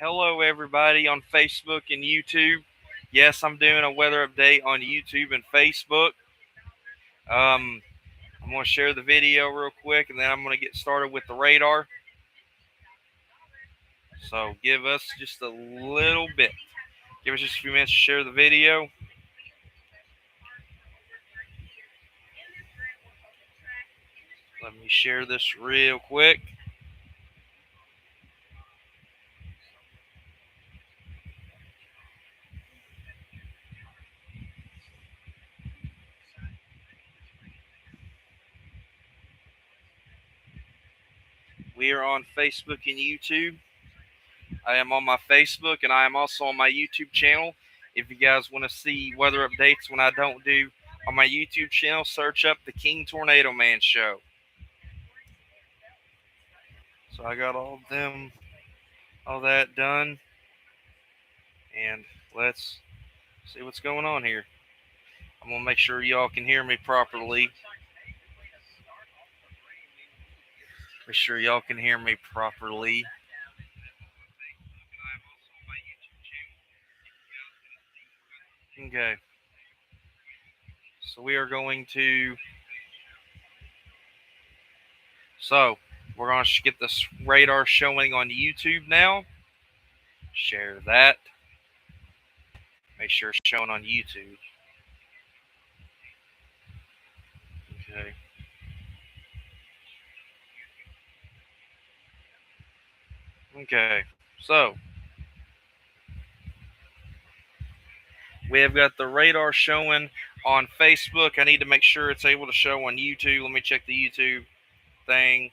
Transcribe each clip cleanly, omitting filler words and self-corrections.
Hello, everybody on Facebook and YouTube. Yes, I'm doing a weather update on YouTube and Facebook. Um, I'm going to share the video real quick and then I'm going to get started with the radar. So give us just a little bit. Give us just a few minutes to share the video. Let me share this real quick. We are on Facebook and YouTube. I am on my Facebook and I am also on my YouTube channel. If you guys want to see weather updates when I don't do on my YouTube channel, search up the King Tornado Man Show. So I got all that done, and let's see what's going on here. I'm gonna make sure y'all can hear me properly. Make sure y'all can hear me properly. Okay. So we are going to. So we're gonna get this radar showing on YouTube now. Share that. Make sure it's showing on YouTube. Okay. Okay. So we have got the radar showing on Facebook. I need to make sure it's able to show on YouTube. Let me check the YouTube thing.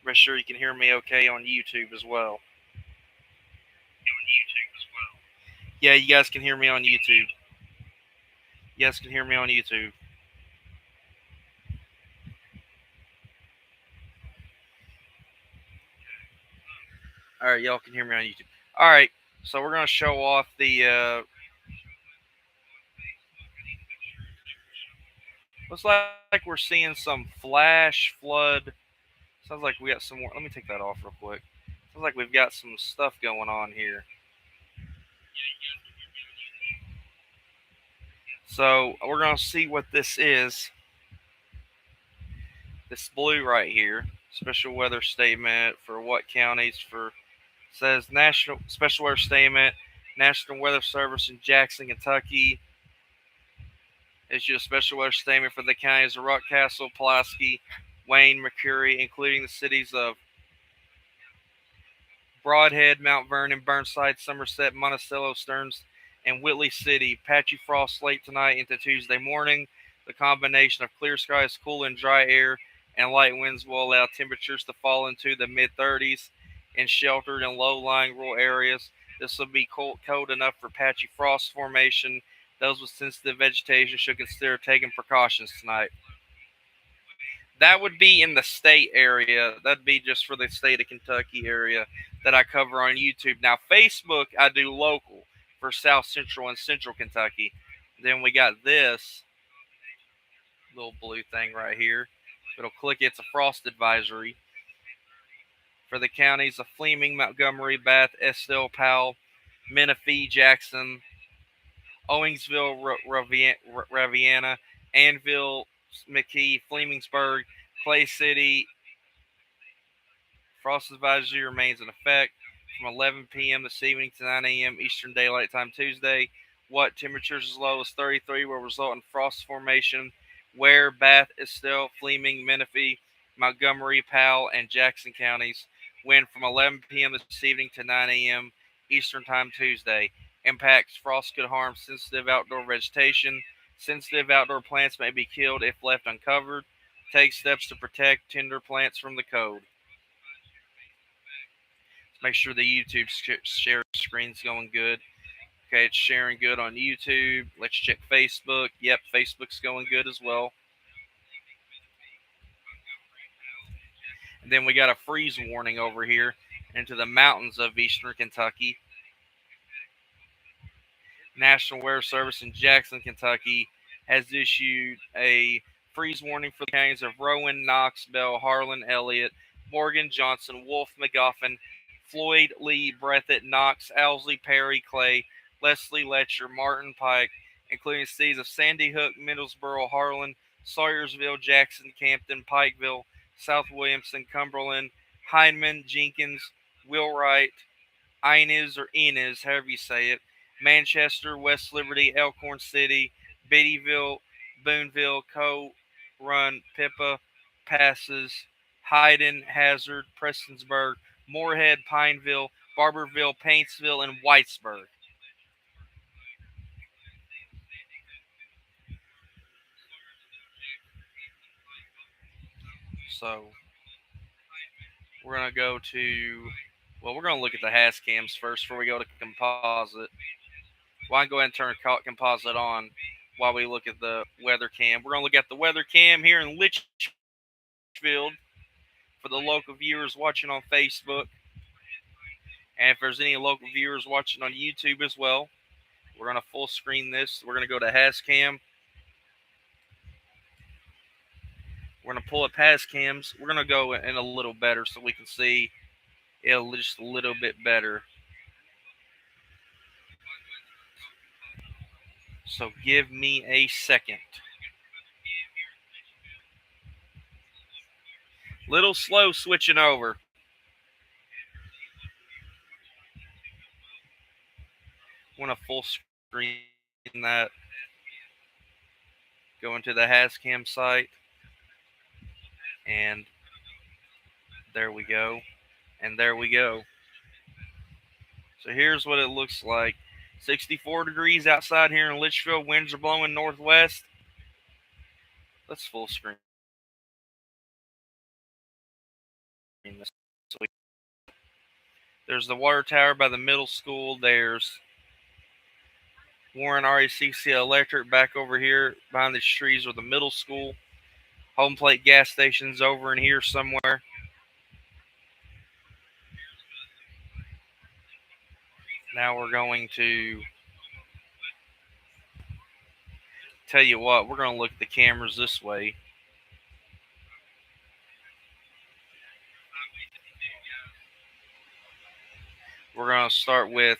Make sure you can hear me okay on YouTube as well. Yeah, you guys can hear me on YouTube. You guys can hear me on YouTube. All right, y'all can hear me on YouTube. All right, so we're gonna show off the. Looks like we're seeing some flash flood. Sounds like we got some more. Let me take that off real quick. Sounds like we've got some stuff going on here. So we're gonna see what this is. This blue right here, special weather statement for what counties? For says national special weather statement, National Weather Service in Jackson, Kentucky. Issued a special weather statement for the counties of Rockcastle, Pulaski, Wayne, McCreary, including the cities of Broadhead, Mount Vernon, Burnside, Somerset, Monticello, Stearns, and Whitley City. Patchy frost late tonight into Tuesday morning. The combination of clear skies, cool and dry air, and light winds will allow temperatures to fall into the mid 30s in sheltered and low-lying rural areas. This will be cold enough for patchy frost formation. Those with sensitive vegetation should consider taking precautions tonight. That would be in the state area. That'd be just for the state of Kentucky area that I cover on YouTube. Now, Facebook, I do local for South Central and Central Kentucky. Then we got this little blue thing right here. It'll click, it's a frost advisory for the counties of Fleming, Montgomery, Bath, Estelle, Powell, Menifee, Jackson, Owingsville, Ravenna, Annville, McKee, Flemingsburg, Clay City. Frost advisory remains in effect from 11 p.m. this evening to 9 a.m. Eastern Daylight Time Tuesday. What temperatures as low as 33 will result in frost formation where Bath, Estelle, Fleming, Menifee, Montgomery, Powell, and Jackson counties. Wind from 11 p.m. this evening to 9 a.m. Eastern Time Tuesday. Impacts: frost could harm sensitive outdoor vegetation. Sensitive outdoor plants may be killed if left uncovered. Take steps to protect tender plants from the cold. Make sure the YouTube share screen's going good. Okay, it's sharing good on YouTube. Let's check Facebook. Yep, Facebook's going good as well. And then we got a freeze warning over here into the mountains of eastern Kentucky. National Weather Service in Jackson, Kentucky has issued a freeze warning for the counties of Rowan, Knox, Bell, Harlan, Elliott, Morgan, Johnson, Wolf, McGoffin, Floyd, Lee, Breathitt, Knox, Owsley, Perry, Clay, Leslie, Letcher, Martin, Pike, including cities of Sandy Hook, Middlesboro, Harlan, Sawyersville, Jackson, Campton, Pikeville, South Williamson, Cumberland, Hindman, Jenkins, Wheelwright, Inez or Inez, however you say it, Manchester, West Liberty, Elkhorn City, Beattyville, Boonville, Co. Run, Pippa, Passes, Hyden, Hazard, Prestonsburg, Moorhead, Pineville, Barberville, Paintsville, and Whitesburg. So we're going to go to, well, we're going to look at the Hass cams first before we go to composite. Well, I can go ahead and turn composite on while we look at the weather cam. We're going to look at the weather cam here in Litchfield for the local viewers watching on Facebook. And if there's any local viewers watching on YouTube as well, we're going to full screen this. We're going to go to Hascam. We're going to pull up Hascams. We're going to go in a little better so we can see it just a little bit better. So give me a second. Little slow switching over. I want to full screen that. Go into the Hascam site. And there we go. And there we go. So here's what it looks like. 64 degrees outside here in Litchfield. Winds are blowing northwest. Let's full screen this. There's the water tower by the middle school. There's Warren RECC Electric back over here behind these trees with the middle school. Home Plate gas station's over in here somewhere. Now we're going to tell you what, we're going to look at the cameras this way. We're going to start with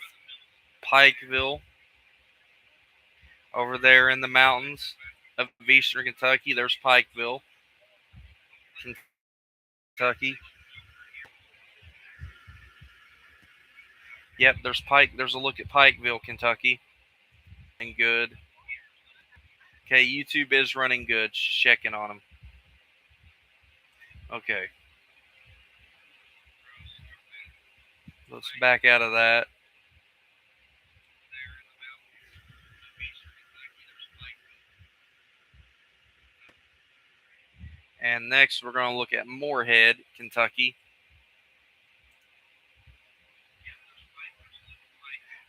Pikeville over there in the mountains of eastern Kentucky. There's Pikeville, Kentucky. Yep, there's a look at Pikeville, Kentucky. And good. Okay, YouTube is running good. Just checking on them. Okay. Let's back out of that. And next, we're going to look at Moorhead, Kentucky.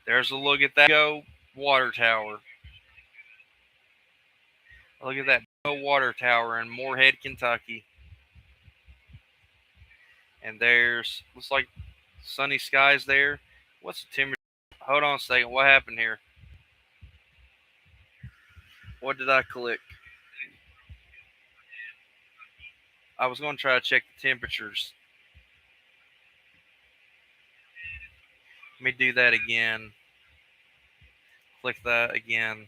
There's a look at that water tower. Look at that water tower in Moorhead, Kentucky. And there's, looks like sunny skies there. What's the temperature? Hold on a second. What happened here? What did I click? I was going to try to check the temperatures. Let me do that again. Click that again.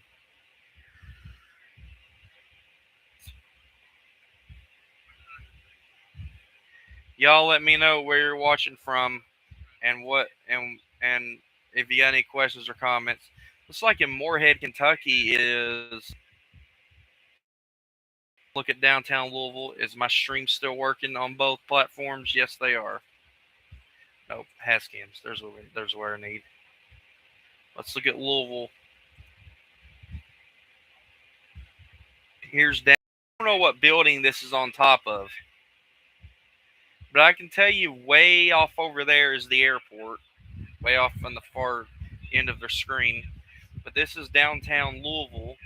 Y'all let me know where you're watching from and what and if you got any questions or comments. Looks like in Moorhead, Kentucky is, look at downtown Louisville. Is my stream still working on both platforms? Yes, they are. Nope, Hascams. There's where I need. Let's look at Louisville. Here's down. I don't know what building this is on top of, but I can tell you way off over there is the airport, way off on the far end of the screen. But this is downtown Louisville.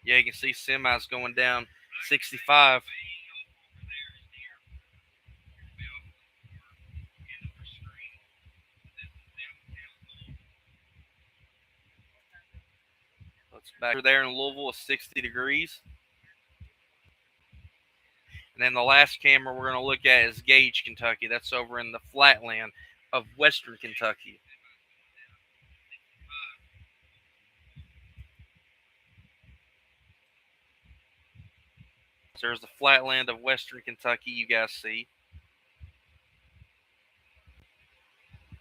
Yeah, you can see semis going down 65. it's back there in Louisville is 60 degrees. And then the last camera we're going to look at is Gage, Kentucky. That's over in the flatland of western Kentucky. So there's the flatland of western Kentucky you guys see.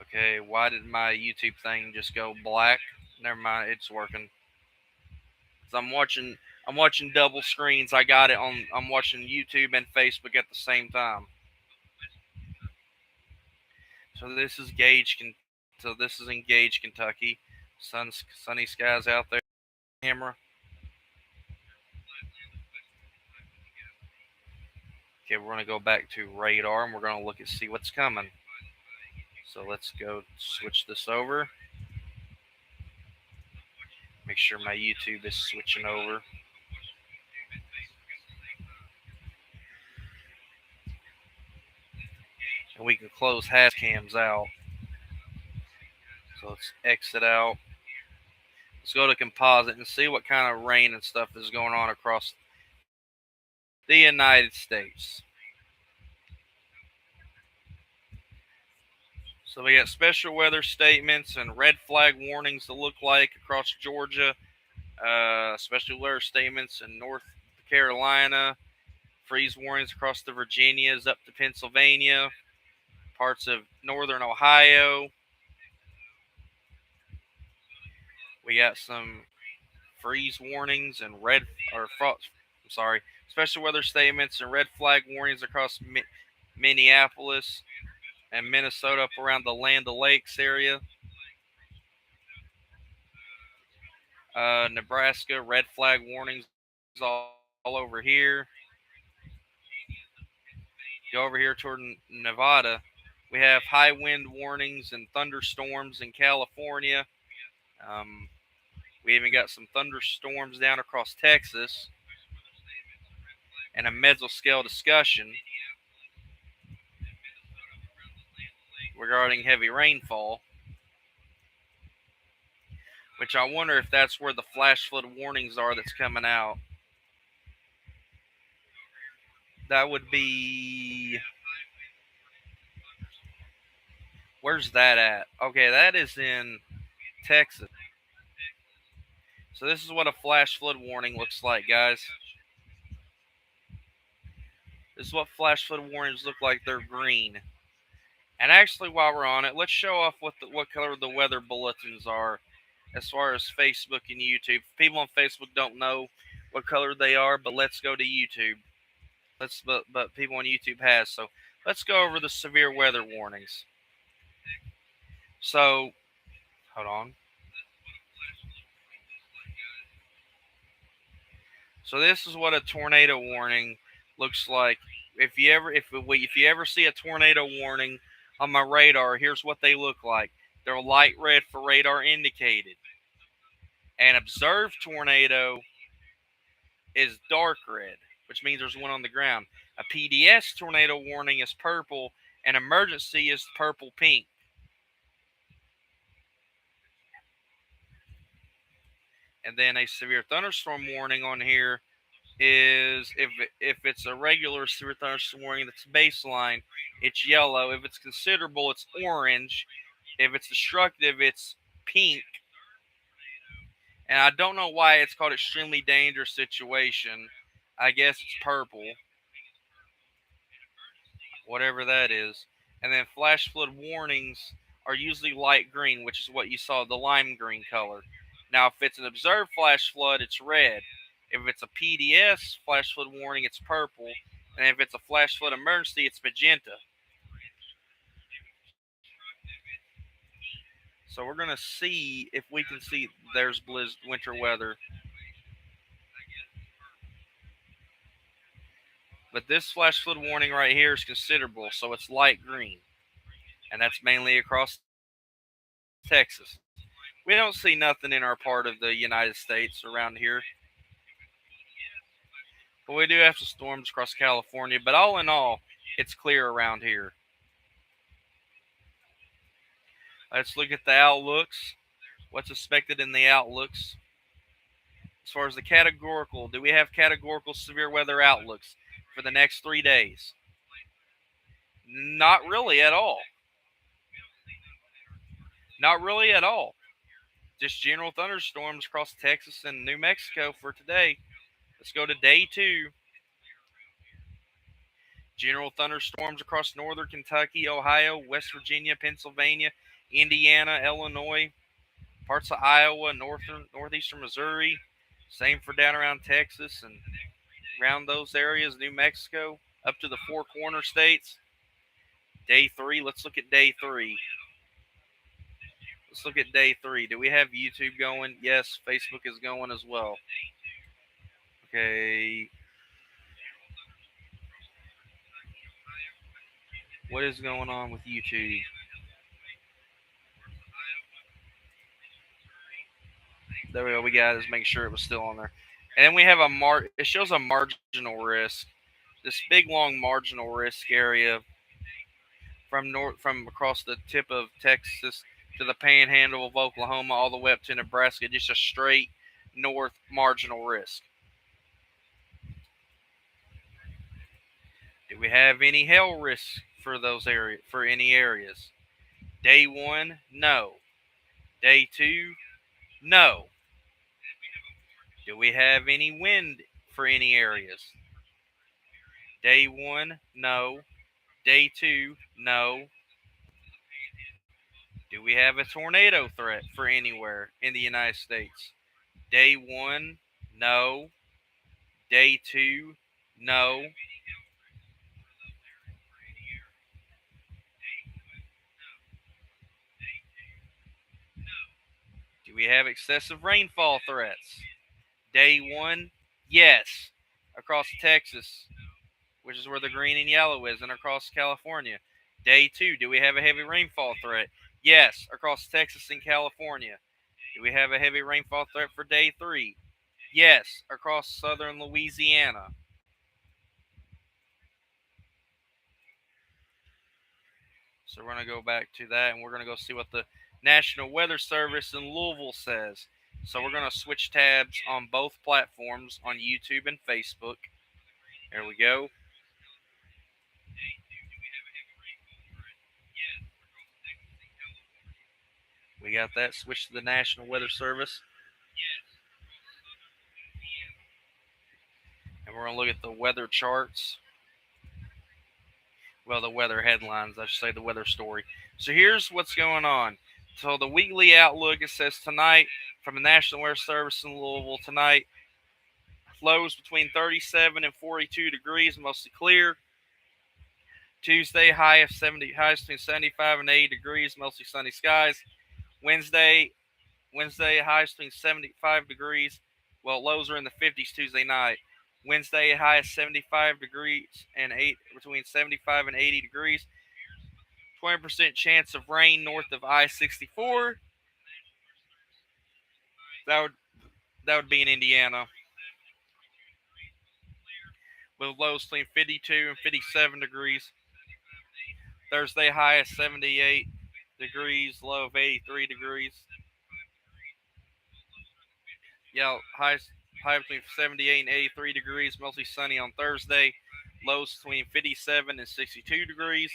Okay, why did my YouTube thing just go black? Never mind, it's working. So I'm watching double screens. I'm watching YouTube and Facebook at the same time. So this is in Gage, Kentucky. Sunny skies out there. Camera. Okay, we're gonna go back to radar and we're gonna look and see what's coming. So let's go switch this over. Make sure my YouTube is switching over. And we can close hash cams out. So let's exit out. Let's go to composite and see what kind of rain and stuff is going on across the United States. So we got special weather statements and red flag warnings to look like across Georgia. Special weather statements in North Carolina. Freeze warnings across the Virginias up to Pennsylvania. Parts of northern Ohio. We got some freeze warnings and special weather statements and red flag warnings across Minneapolis and Minnesota up around the Land O'Lakes area. Nebraska, red flag warnings all over here. Go over here toward Nevada. We have high wind warnings and thunderstorms in California. We even got some thunderstorms down across Texas. And a mesoscale discussion regarding heavy rainfall. Which I wonder if that's where the flash flood warnings are that's coming out. That would be... Where's that at? Okay, that is in Texas. So this is what a flash flood warning looks like, guys. This is what flash flood warnings look like. They're green. And actually, while we're on it, let's show off what color the weather bulletins are as far as Facebook and YouTube. People on Facebook don't know what color they are, but let's go to YouTube. But people on YouTube has. So let's go over the severe weather warnings. So, hold on. So this is what a tornado warning looks like. If you ever see a tornado warning on my radar, here's what they look like. They're light red for radar indicated. An observed tornado is dark red, which means there's one on the ground. A PDS tornado warning is purple, and emergency is purple pink. And then a severe thunderstorm warning on here is if it's a regular severe thunderstorm warning that's baseline, it's yellow. If it's considerable, it's orange. If it's destructive, it's pink. And I don't know why it's called extremely dangerous situation. I guess it's purple. Whatever that is. And then flash flood warnings are usually light green, which is what you saw, the lime green color. Now, if it's an observed flash flood, it's red. If it's a PDS flash flood warning, it's purple. And if it's a flash flood emergency, it's magenta. So we're going to see if we can see there's winter weather. But this flash flood warning right here is considerable, so it's light green. And that's mainly across Texas. We don't see nothing in our part of the United States around here. But we do have some storms across California. But all in all, it's clear around here. Let's look at the outlooks. What's expected in the outlooks. As far as the categorical, do we have categorical severe weather outlooks for the next 3 days? Not really at all. Not really at all. Just general thunderstorms across Texas and New Mexico for today. Let's go to day 2. General thunderstorms across northern Kentucky, Ohio, West Virginia, Pennsylvania, Indiana, Illinois, parts of Iowa, northeastern Missouri. Same for down around Texas and around those areas, New Mexico, up to the Four Corner states. Day 3, let's look at day 3. Let's look at day 3. Do we have YouTube going? Yes, Facebook is going as well. Okay. What is going on with YouTube? There we go. We got it. Just make sure it was still on there. And then we have it shows a marginal risk. This big long marginal risk area from across the tip of Texas to the panhandle of Oklahoma all the way up to Nebraska, just a straight north marginal risk. Do we have any hail risk for those areas, for any areas? Day 1, no. Day 2, no. Do we have any wind for any areas? Day 1, no. Day 2, no. Do we have a tornado threat for anywhere in the United States? Day 1, no. Day 2, no. Do we have excessive rainfall threats? Day 1, yes. Across Texas, which is where the green and yellow is, and across California. Day 2, do we have a heavy rainfall threat? Yes, across Texas and California. Do we have a heavy rainfall threat for day 3? Yes, across southern Louisiana. So we're going to go back to that, and we're going to go see what the National Weather Service in Louisville says. So we're going to switch tabs on both platforms, on YouTube and Facebook. There we go. We got that. Switch to the National Weather Service. And we're going to look at the weather charts. Well, the weather headlines, I should say, the weather story. So here's what's going on. So the weekly outlook, it says tonight from the National Weather Service in Louisville tonight, lows between 37 and 42 degrees, mostly clear. Tuesday, highs between 75 and 80 degrees, mostly sunny skies. Wednesday, highs between 75 degrees. Well, lows are in the 50s Tuesday night. Wednesday, high is 75 degrees and between 75 and 80 degrees. 20% chance of rain north of I-64. That would be in Indiana. With lows between 52 and 57 degrees. Thursday, high is 78 degrees, low of 83 degrees. Yeah, high between 78 and 83 degrees, mostly sunny on Thursday. Lows between 57 and 62 degrees.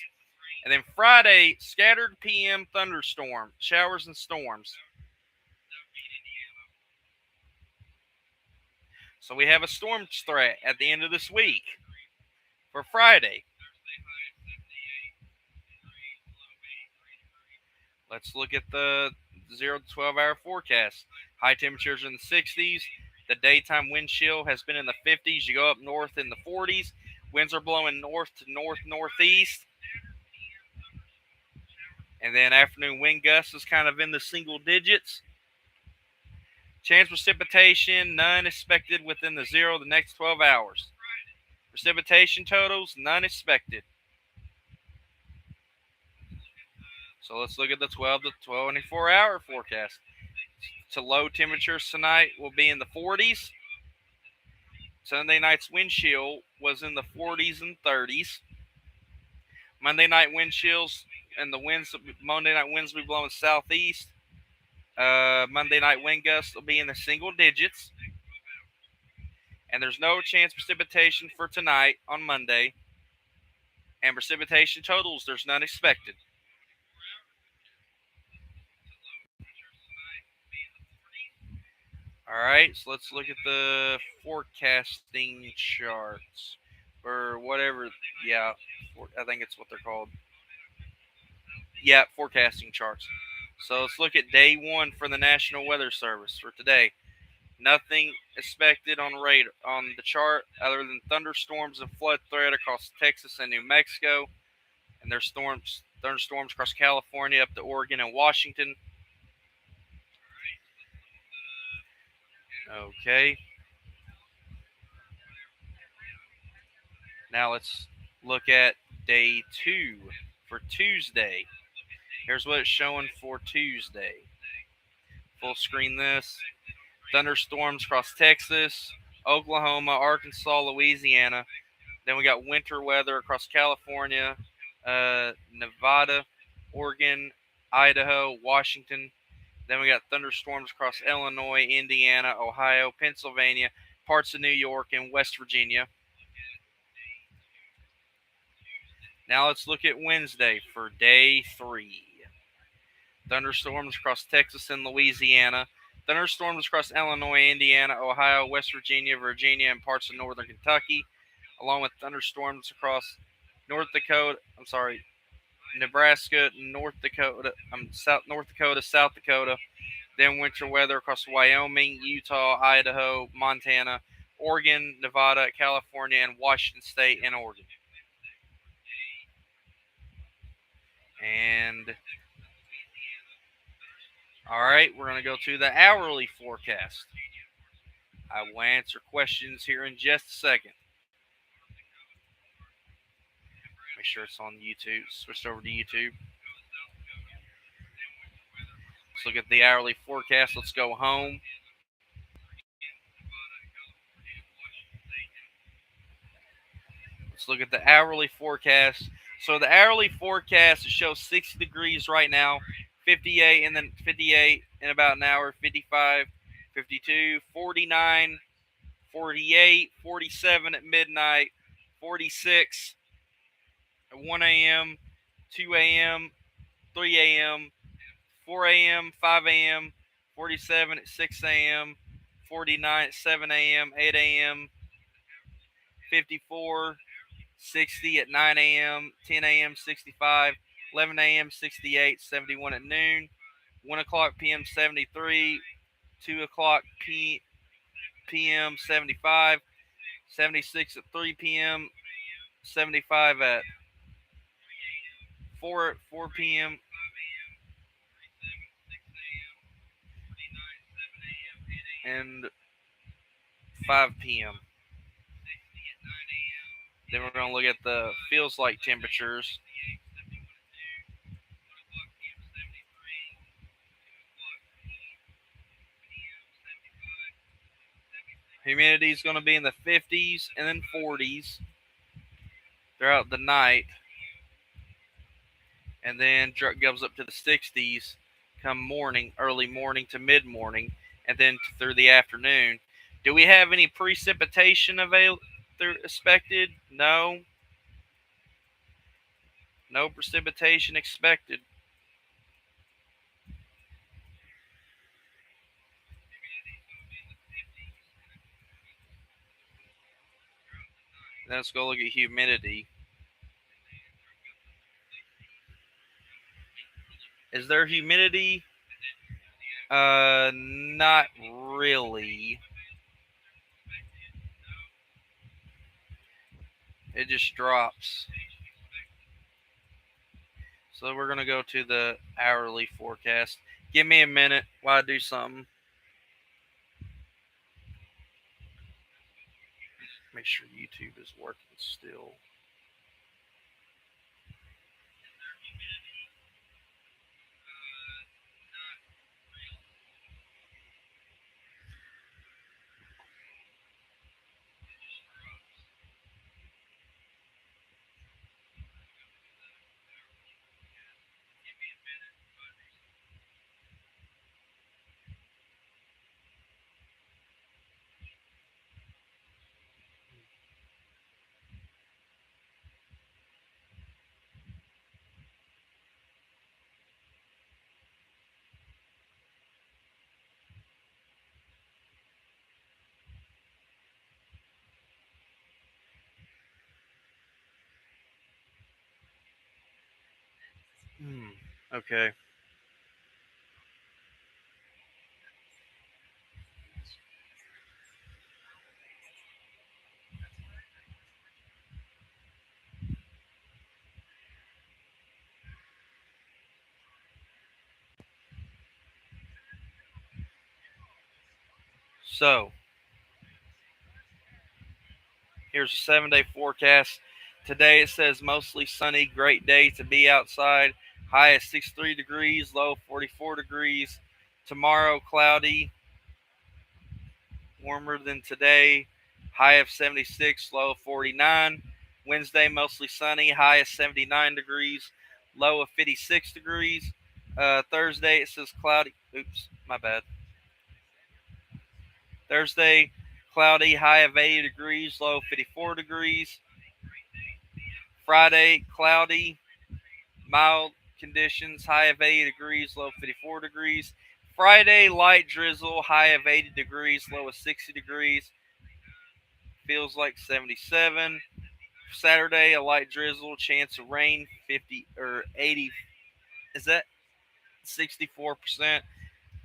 And then Friday, scattered PM thunderstorm, showers and storms. So we have a storm threat at the end of this week for Friday. Let's look at the 0 to 12 hour forecast. High temperatures in the 60s. The daytime wind chill has been in the 50s. You go up north in the 40s. Winds are blowing north to northeast. And then afternoon wind gusts is kind of in the single digits. Chance precipitation, none expected within the 0 the next 12 hours. Precipitation totals, none expected. So let's look at the 12 to 24 hour forecast. So low temperatures tonight will be in the 40s. Sunday night's wind chill was in the 40s and 30s. Monday night wind chills and Monday night winds will be blowing southeast. Monday night wind gusts will be in the single digits. And there's no chance precipitation for tonight on Monday. And precipitation totals, there's none expected. All right, so let's look at the forecasting charts or whatever. Yeah, I think it's what they're called. Yeah, forecasting charts. So let's look at day one for the National Weather Service for today. Nothing expected on the chart other than thunderstorms and flood threat across Texas and New Mexico, and there's thunderstorms across California up to Oregon and Washington. Okay. Now let's look at day two for Tuesday. Here's what it's showing for Tuesday. Full screen this. Thunderstorms across Texas, Oklahoma, Arkansas, Louisiana. Then we got winter weather across California, Nevada, Oregon, Idaho, Washington. Then we got thunderstorms across Illinois, Indiana, Ohio, Pennsylvania, parts of New York, and West Virginia. Now let's look at Wednesday for day three. Thunderstorms across Texas and Louisiana. Thunderstorms across Illinois, Indiana, Ohio, West Virginia, Virginia, and parts of northern Kentucky, along with thunderstorms across Nebraska, North Dakota, South Dakota. Then winter weather across Wyoming, Utah, Idaho, Montana, Oregon, Nevada, California, and Washington State and Oregon. And all right, we're going to go to the hourly forecast. I will answer questions here in just a second. Make sure it's on YouTube. Switched over to YouTube. Let's look at the hourly forecast. Let's go home. Let's look at the hourly forecast. So the hourly forecast, it shows 60 degrees right now, 58 and then 58 in about an hour, 55, 52, 49, 48, 47 at midnight, 46 at 1 a.m., 2 a.m., 3 a.m., 4 a.m., 5 a.m., 47 at 6 a.m., 49 at 7 a.m., 8 a.m., 54, 60 at 9 a.m., 10 a.m., 65, 11 a.m., 68, 71 at noon, 1 o'clock p.m., 73, 2 o'clock p.m., 75, 76 at 3 p.m., 75 at 4 p.m., and 5 p.m. Then we're going to look at the feels like temperatures. Humidity is going to be in the 50s and then 40s throughout the night. And then goes up to the 60s come morning, early morning to mid morning, and then through the afternoon. Do we have any precipitation expected? No. No precipitation expected. Then let's go look at humidity. Is there humidity? Not really. It just drops. So we're going to go to the hourly forecast. Give me a minute while I do something. Make sure YouTube is working still. Okay. So, here's a 7-day forecast. Today it says mostly sunny, great day to be outside. High of 63 degrees, low of 44 degrees. Tomorrow, cloudy, warmer than today. High of 76, low of 49. Wednesday, mostly sunny, high of 79 degrees, low of 56 degrees. Thursday, it says cloudy. Oops, my bad. Thursday, cloudy, high of 80 degrees, low of 54 degrees. Friday, cloudy, mild conditions, high of 80 degrees, low of 54 degrees. Friday, light drizzle, high of 80 degrees, low of 60 degrees. Feels like 77. Saturday, a light drizzle, chance of rain, 50 or 80. Is that 64%?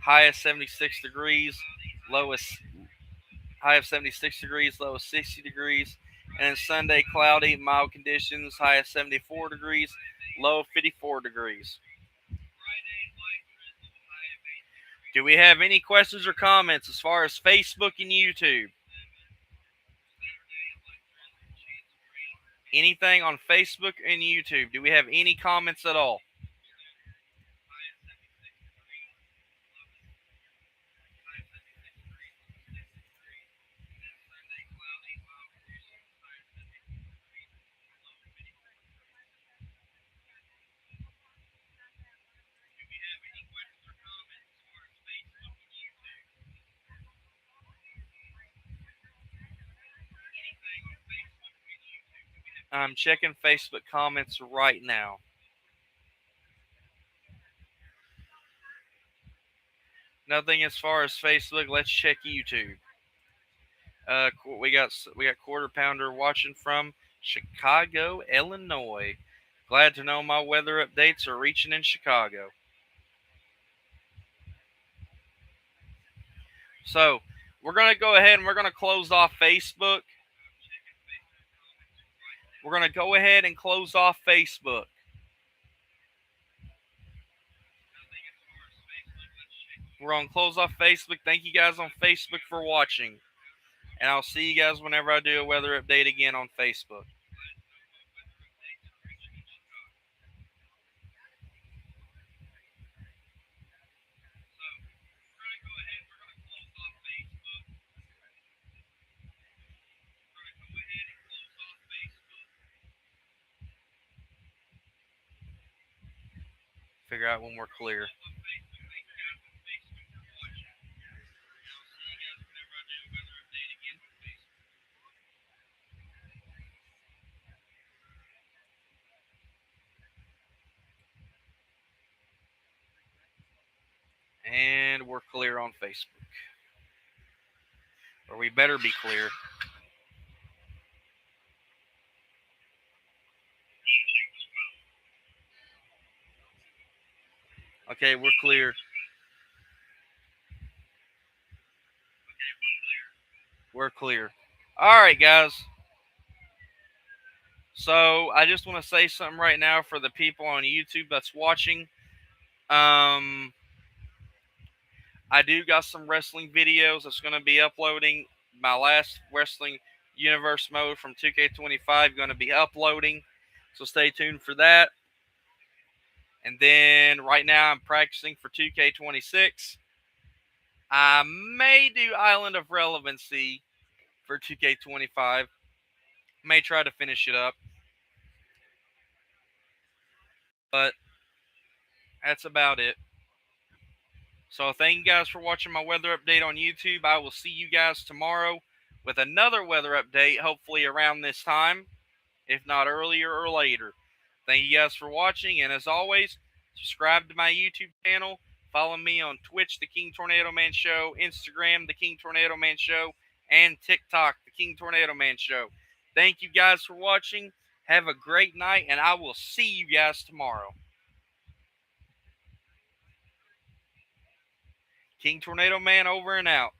High of 76 degrees, lowest high of 76 degrees, low of 60 degrees. And then Sunday, cloudy, mild conditions, high of 74 degrees, low of 54 degrees. Do we have any questions or comments as far as Facebook and YouTube? Anything on Facebook and YouTube? Do we have any comments at all? I'm checking Facebook comments right now. Nothing as far as Facebook. Let's check YouTube. We got Quarter Pounder watching from Chicago, Illinois. Glad to know my weather updates are reaching in Chicago. So we're gonna go ahead and we're gonna close off Facebook. We're gonna go ahead and close off Facebook. We're gonna close off Facebook. Thank you guys on Facebook for watching, and I'll see you guys whenever I do a weather update again on Facebook. Figure out when we're clear. And we're clear on Facebook. Or we better be clear. Okay, we're clear. We're clear. All right, guys. So I just want to say something right now for the people on YouTube that's watching. Um, I do got some wrestling videos that's going to be uploading. My last Wrestling Universe mode from 2K25 going to be uploading. So stay tuned for that. And then right now I'm practicing for 2K26. I may do Island of Relevancy for 2K25. May try to finish it up. But that's about it. So thank you guys for watching my weather update on YouTube. I will see you guys tomorrow with another weather update, hopefully around this time, if not earlier or later. Thank you guys for watching, and as always, subscribe to my YouTube channel. Follow me on Twitch, The King Tornado Man Show, Instagram, The King Tornado Man Show, and TikTok, The King Tornado Man Show. Thank you guys for watching. Have a great night, and I will see you guys tomorrow. King Tornado Man over and out.